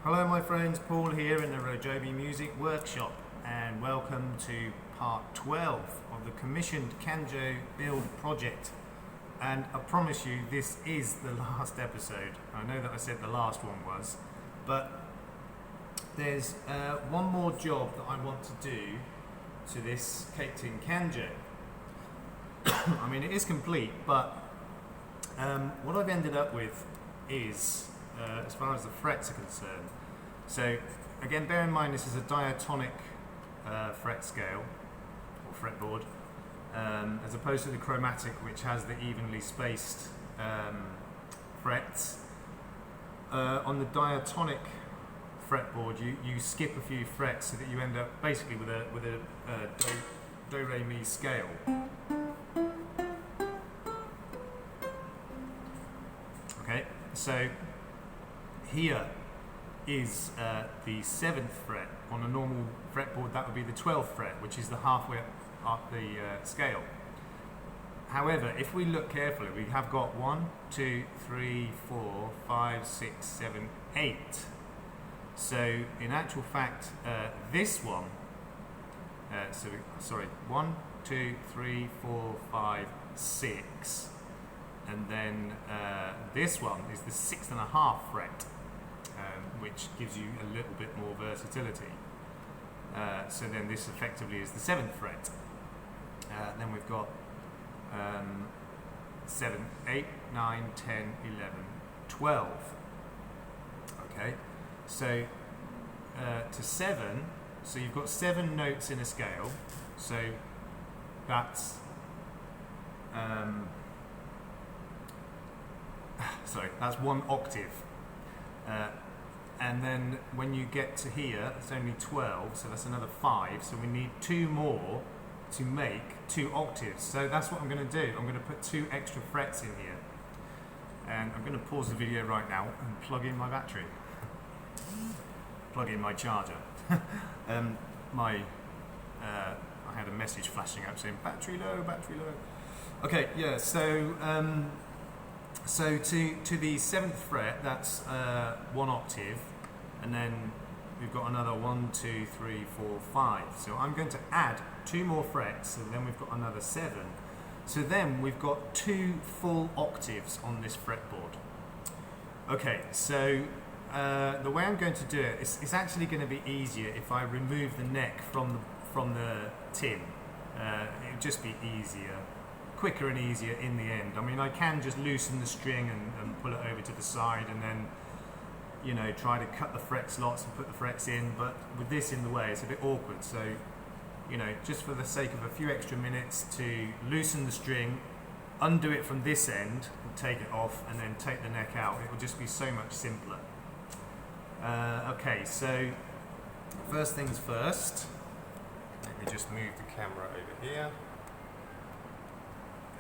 Hello my friends, Paul here in the RoJoBe Music Workshop, and welcome to part 12 of the commissioned Canjo build project. And I promise you this is the last episode. I know that I said the last one was, but there's one more job that I want to do to this Cake Tin Canjo. I mean, it is complete, but what I've ended up with is as far as the frets are concerned. So again, bear in mind this is a diatonic fret scale or fretboard, as opposed to the chromatic, which has the evenly spaced frets. On the diatonic fretboard, you skip a few frets so that you end up basically with a do re mi scale. Okay, so here is the 7th fret. On a normal fretboard that would be the 12th fret, which is the halfway up the scale. However, if we look carefully, we have got 1, 2, 3, 4, 5, 6, 7, 8. So in actual fact, this one, 1, 2, 3, 4, 5, 6, and then this one is the 6.5 fret, which gives you a little bit more versatility. So then this effectively is the 7th fret. Then we've got 7, 8, 9, 10, 11, 12. Okay, so to 7, so you've got 7 notes in a scale, so that's that's 1 octave. And then when you get to here, it's only 12, so that's another 5, so we need 2 more to make 2 octaves. So that's what I'm going to do. I'm going to put 2 extra frets in here, and I'm going to pause the video right now and plug in my battery, plug in my charger. I had a message flashing up saying battery low, battery low. Okay, yeah, so to the 7th fret, that's 1 octave, and then we've got another 1, 2, 3, 4, 5. So I'm going to add 2 more frets, and then we've got another 7. So then we've got 2 full octaves on this fretboard. Okay, so the way I'm going to do it is it's actually going to be easier if I remove the neck from the tin. It would just be easier. Quicker and easier in the end. I mean, I can just loosen the string and pull it over to the side, and then, you know, try to cut the fret slots and put the frets in, but with this in the way, it's a bit awkward. So, you know, just for the sake of a few extra minutes to loosen the string, undo it from this end, and take it off, and then take the neck out, it will just be so much simpler. Okay, so first things first, let me just move the camera over here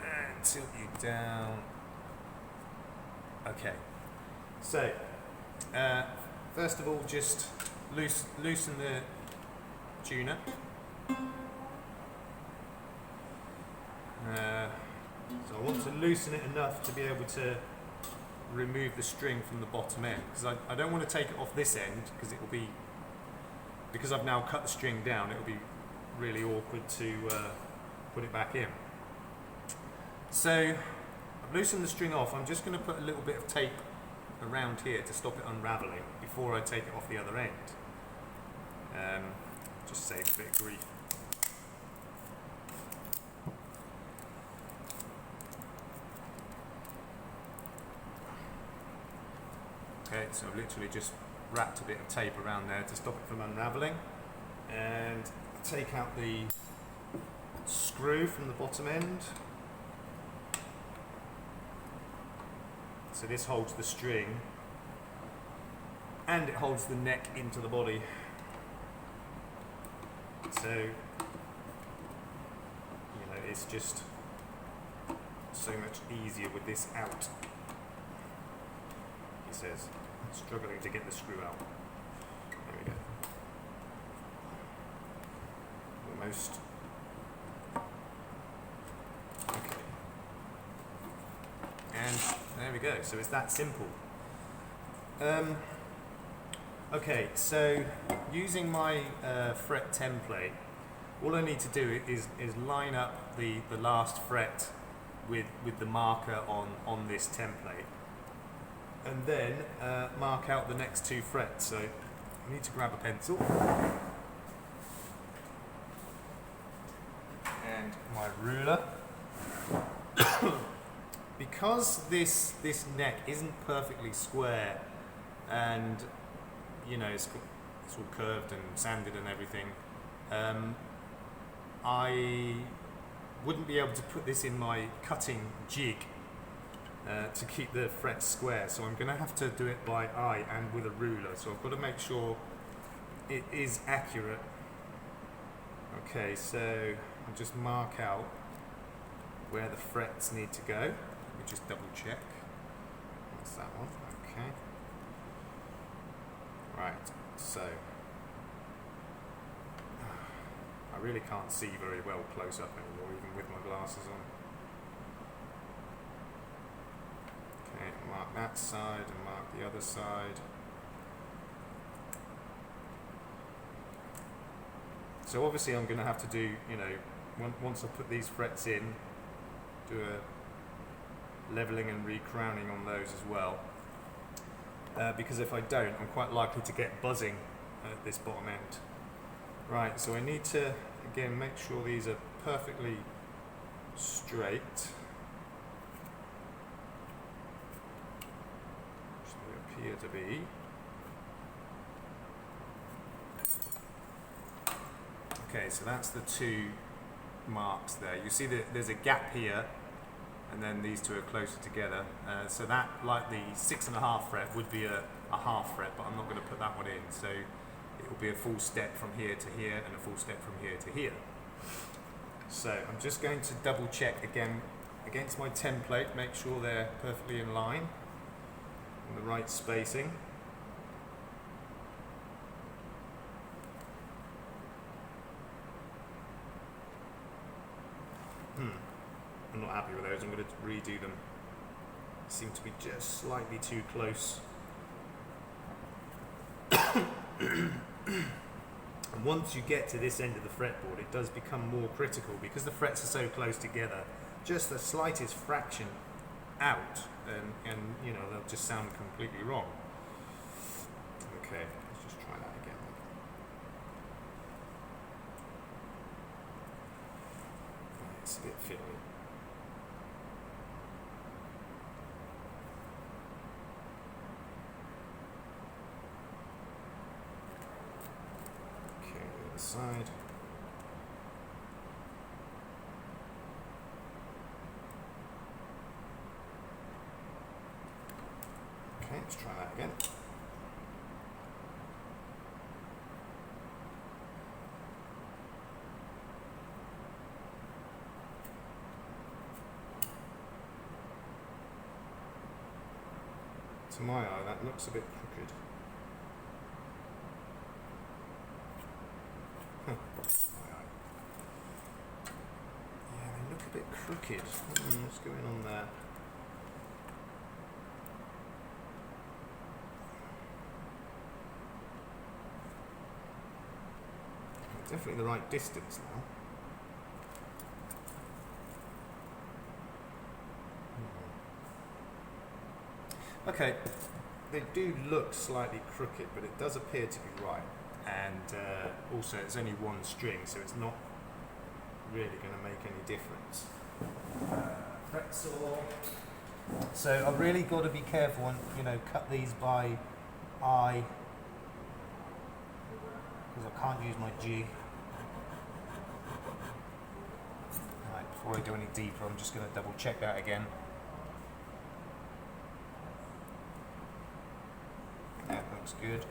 and tilt you down. Okay, so first of all, just loosen the tuner. So I want to loosen it enough to be able to remove the string from the bottom end, because I don't want to take it off this end, because it will be, because I've now cut the string down, it will be really awkward to put it back in. So I've loosened the string off. I'm just going to put a little bit of tape around here to stop it unraveling before I take it off the other end. Just save a bit of grief. Okay, so I've literally just wrapped a bit of tape around there to stop it from unraveling, and take out the screw from the bottom end. So this holds the string, and it holds the neck into the body. So, you know, it's just so much easier with this out. He says, struggling to get the screw out. There we go. Almost. Okay. And there we go. So it's that simple. Okay, so using my fret template, all I need to do is line up the last fret with the marker on this template, and then mark out the next 2 frets. So I need to grab a pencil and my ruler. Because this neck isn't perfectly square, and you know it's all curved and sanded and everything, I wouldn't be able to put this in my cutting jig to keep the frets square, so I'm going to have to do it by eye and with a ruler, so I've got to make sure it is accurate. Okay, so I'll just mark out where the frets need to go. Let me just double check. That's that one. Okay. Right, so I really can't see very well close up anymore, even with my glasses on. Okay, mark that side and mark the other side. So obviously I'm going to have to do, you know, once I put these frets in, do a leveling and recrowning on those as well. Because if I don't, I'm quite likely to get buzzing at this bottom end. Right, so I need to, again, make sure these are perfectly straight. Which they appear to be. Okay, so that's the 2 marks there. You see that there's a gap here, and then these 2 are closer together. So that, like the 6.5 fret, would be a half fret, but I'm not going to put that one in. So it will be a full step from here to here and a full step from here to here. So I'm just going to double check again against my template, make sure they're perfectly in line, and the right spacing. I'm not happy with those, I'm going to redo them. They seem to be just slightly too close. And once you get to this end of the fretboard, it does become more critical because the frets are so close together. Just the slightest fraction out, and you know, they'll just sound completely wrong. Okay, let's just try that again. It's a bit fiddly. Side. Okay, let's try that again. To my eye, that looks a bit crooked. Yeah, they look a bit crooked. What's going on there? Definitely the right distance now. Okay, they do look slightly crooked, but it does appear to be right. And also it's only one string, so it's not really going to make any difference. Fret saw. So I've really got to be careful and, you know, cut these by eye, because I can't use my jig. Right, before I do any deeper, I'm just going to double check that again. That looks good.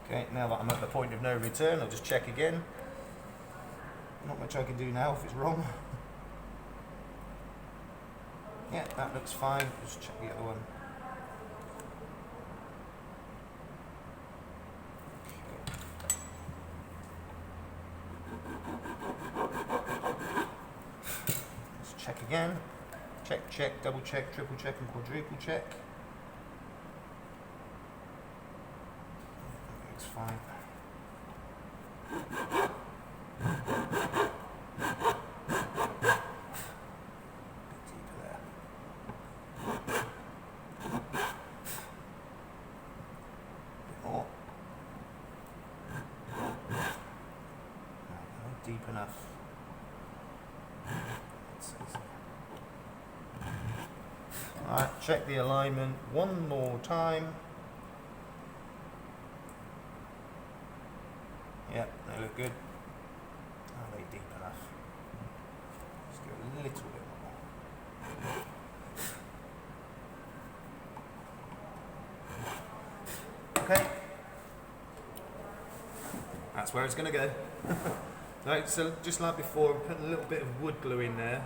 Okay, now that I'm at the point of no return, I'll just check again. Not much I can do now if it's wrong. Yeah, that looks fine. Just check the other one. Okay. again. Check, check, double check, triple check and quadruple check. Looks fine. Deep enough. Alright, check the alignment one more time. Yep, they look good. Are they deep enough? Let's do a little bit more. Okay. That's where it's going to go. Right, so just like before, I'm putting a little bit of wood glue in there,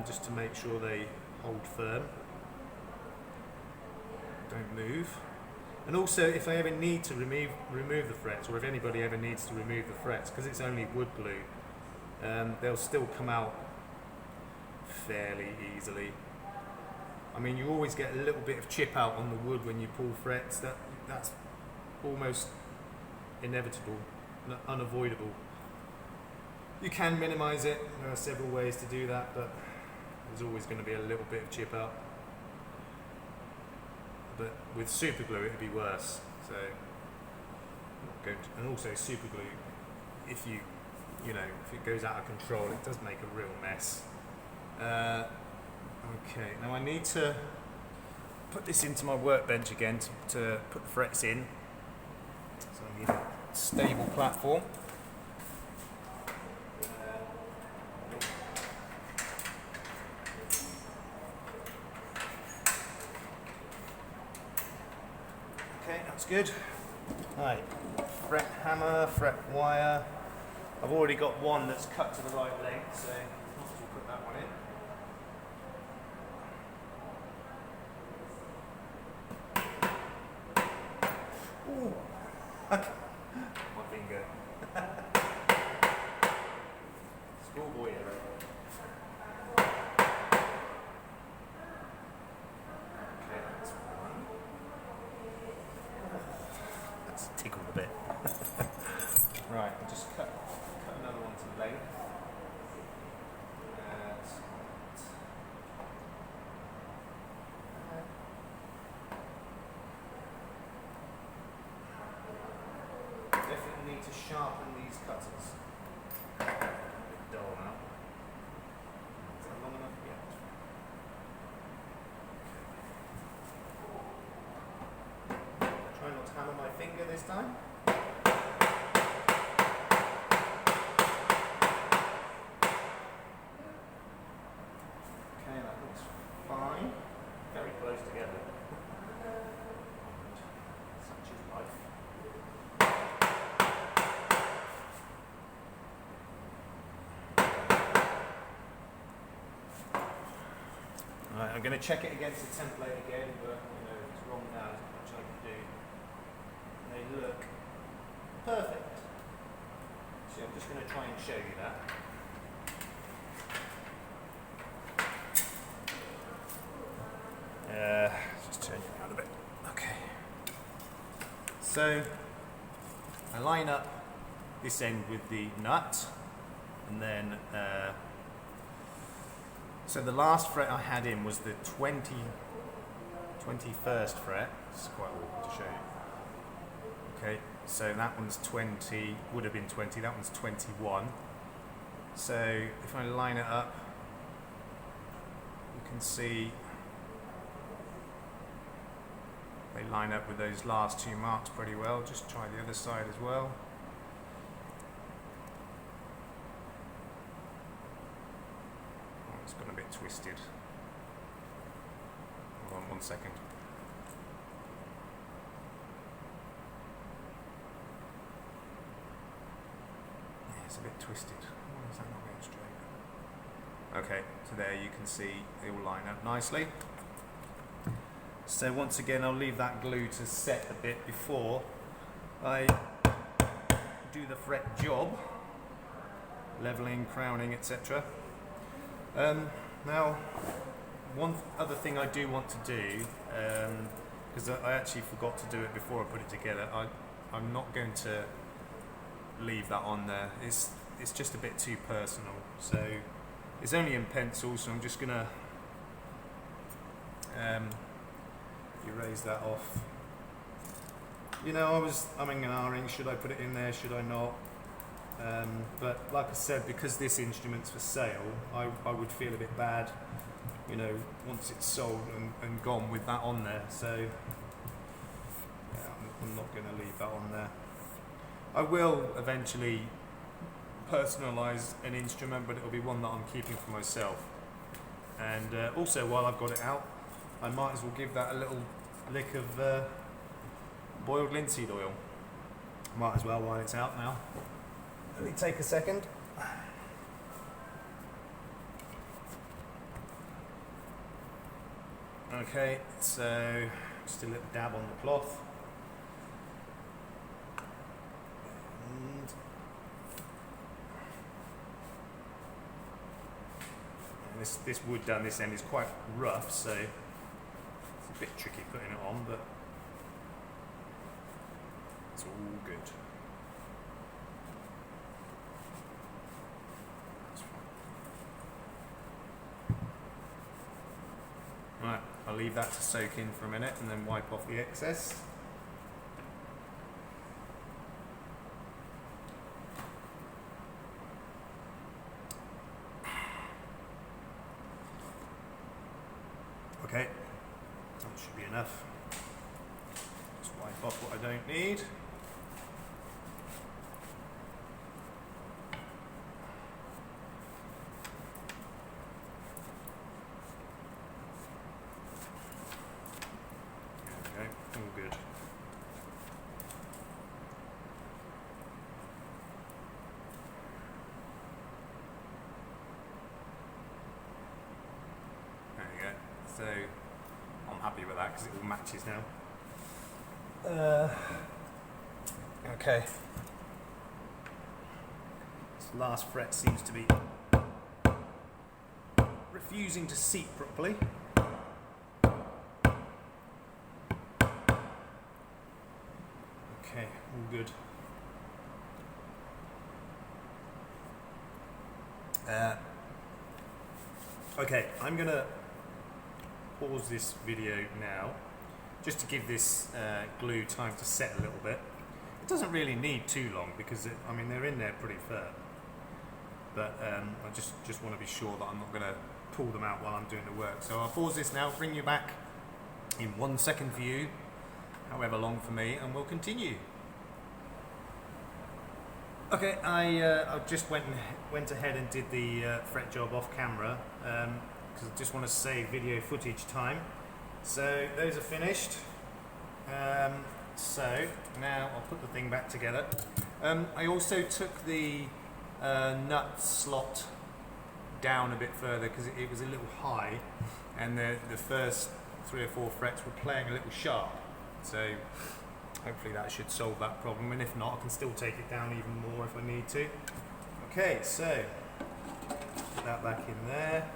just to make sure they hold firm, don't move. And also, if I ever need to remove the frets, or if anybody ever needs to remove the frets, because it's only wood glue, they'll still come out fairly easily. I mean, you always get a little bit of chip out on the wood when you pull frets. That's almost inevitable, unavoidable. You can minimise it. There are several ways to do that, but there's always going to be a little bit of chip out. But with super glue, it'd be worse. So, and also super glue, if if it goes out of control, it does make a real mess. Okay, now I need to put this into my workbench again to put the frets in. So I need a stable platform. Okay, that's good. Right, fret hammer, fret wire. I've already got one that's cut to the right length, so we'll put that one in. Ooh, okay. My finger. Schoolboy error. Okay, that's one. That's tickled a bit. Right, I'll just cut another one to length. Definitely need to sharpen these cutters. A bit dull now. Is that long enough? Yeah. Try not to hammer my finger this time. Okay, that looks fine. Very close together. Such is life. Right, I'm going to check it against the template again, but if it's wrong now, there's not much I can do. They look perfect. So I'm just going to try and show you that. Just turn it around a bit. Okay. So I line up this end with the nut, and then so the last fret I had in was the 21st fret. It's quite awkward to show you. Okay, so that one's 20, would have been 20, that one's 21. So if I line it up, you can see they line up with those last two marks pretty well. Just try the other side as well. Oh, it's got a bit twisted. Hold on 1 second. Yeah, it's a bit twisted. Why is that not going straight? Okay, so there you can see they all line up nicely. So once again, I'll leave that glue to set a bit before I do the fret job, leveling, crowning, etc. Now, one other thing I do want to do, because I actually forgot to do it before I put it together, I'm not going to leave that on there. It's just a bit too personal. So it's only in pencil, so I'm just gonna erase that off. You know, I was umming and ahhing, should I put it in there, should I not? But like I said, because this instrument's for sale, I would feel a bit bad, you know, once it's sold and gone with that on there. So yeah, I'm not going to leave that on there. I will eventually personalise an instrument, but it'll be one that I'm keeping for myself. And also, while I've got it out, I might as well give that a little lick of boiled linseed oil. Might as well while it's out now. Let me take a second. Okay, so just a little dab on the cloth. And this wood down this end is quite rough, so it's a bit tricky putting it on, but it's all good. Right, I'll leave that to soak in for a minute and then wipe off the excess. Okay, that should be enough. Just wipe off what I don't need. Okay, all good. There you go. So I'm happy with that because it all matches now. Okay. This last fret seems to be refusing to seat properly. Okay, all good. Okay, I'm gonna pause this video now just to give this glue time to set a little bit. It doesn't really need too long because I mean they're in there pretty firm, but I just want to be sure that I'm not going to pull them out while I'm doing the work. So I'll pause this now, bring you back in 1 second view, however long for me, and we'll continue. Okay, I just went ahead and did the fret job off camera because I just want to save video footage time. So those are finished. So now I'll put the thing back together. I also took the nut slot down a bit further because it was a little high, and the first 3 or 4 frets were playing a little sharp. So hopefully that should solve that problem, and if not, I can still take it down even more if I need to. Okay, so put that back in there,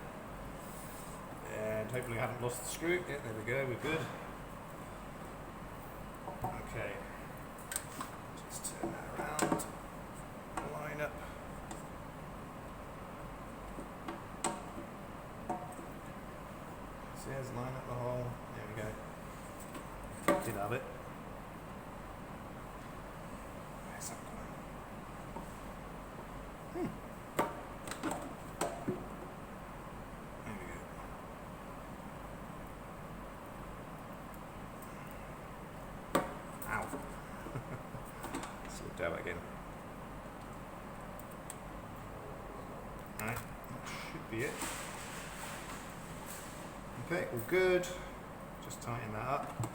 and hopefully I haven't lost the screw. Yeah, there we go, we're good. Okay, just turn that around, line up. It says line up the hole, there we go. Did have it. Where's that going? There we go. Ow. Slipped out again. Alright, that should be it. Okay, all good. Just tighten that up.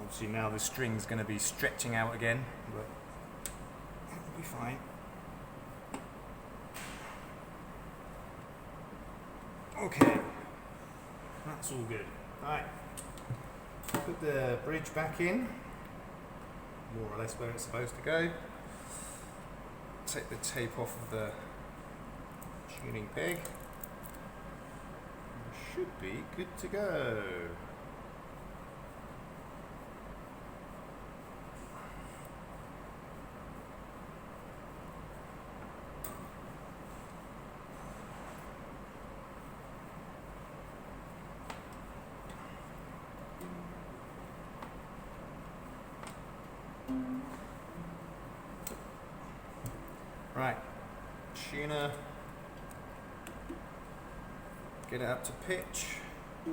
Obviously now the string's going to be stretching out again, but it'll be fine. Okay, that's all good. Right, put the bridge back in. more or less where it's supposed to go. Take the tape off of the tuning peg. Should be good to go. Right, tuner, get it up to pitch. I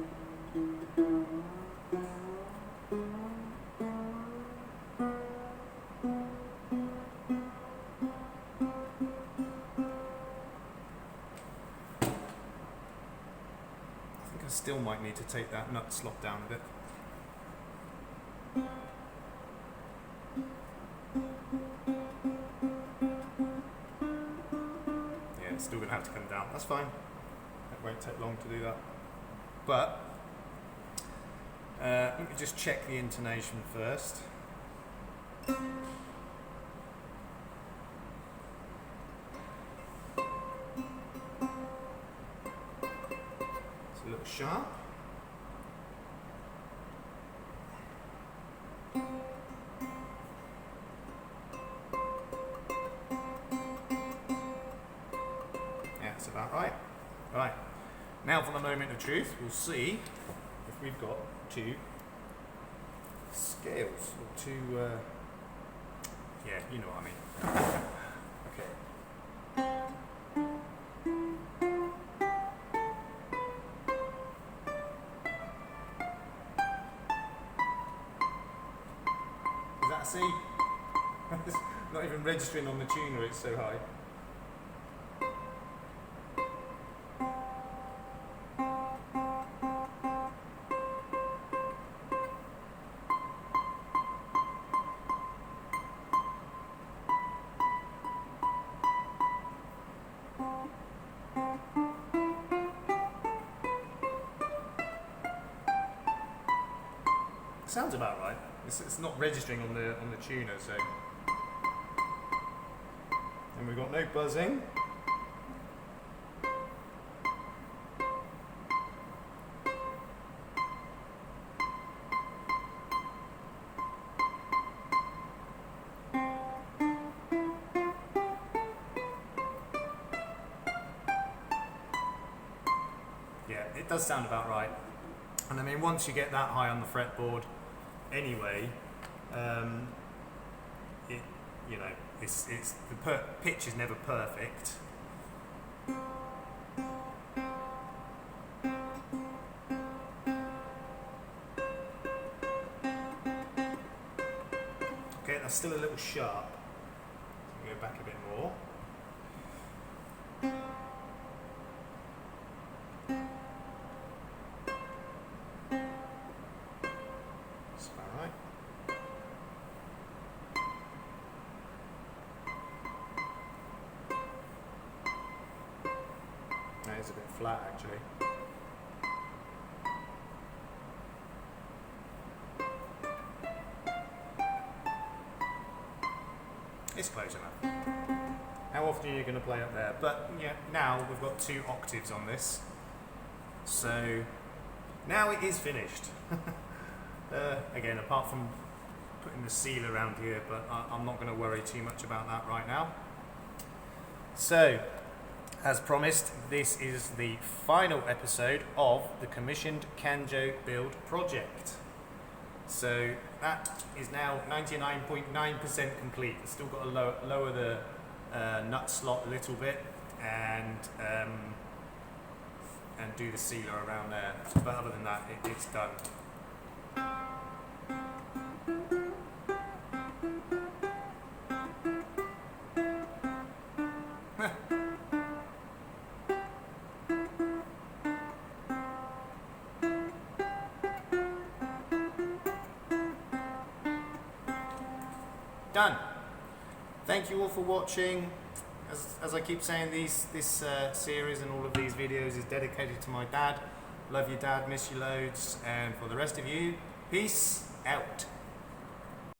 think I still might need to take that nut slot down a bit. Still going to have to come down, that's fine. It won't take long to do that. But, let me just check the intonation first. It's a little sharp. About right. Right. Now for the moment of truth, we'll see if we've got two scales or two. Yeah, you know what I mean. Okay. Is that a C? It's not even registering on the tuner, it's so high. Sounds about right. It's not registering on the tuner, so. And we've got no buzzing. Yeah, it does sound about right. And I mean, once you get that high on the fretboard, anyway, it, you know, it's the pitch is never perfect. Okay, that's still a little sharp. So go back a bit more. It's a bit flat actually. It's close enough. How often are you going to play up there? But yeah, now we've got 2 octaves on this. So now it is finished. Again, apart from putting the seal around here, but I'm not going to worry too much about that right now. So, as promised, this is the final episode of the commissioned Canjo build project. So that is now 99.9% complete. I've still got to lower the nut slot a little bit and do the sealer around there. But other than that, it's done. Done. Thank you all for watching. As I keep saying, this series and all of these videos is dedicated to my dad. Love you, Dad. Miss you loads. And for the rest of you, peace out.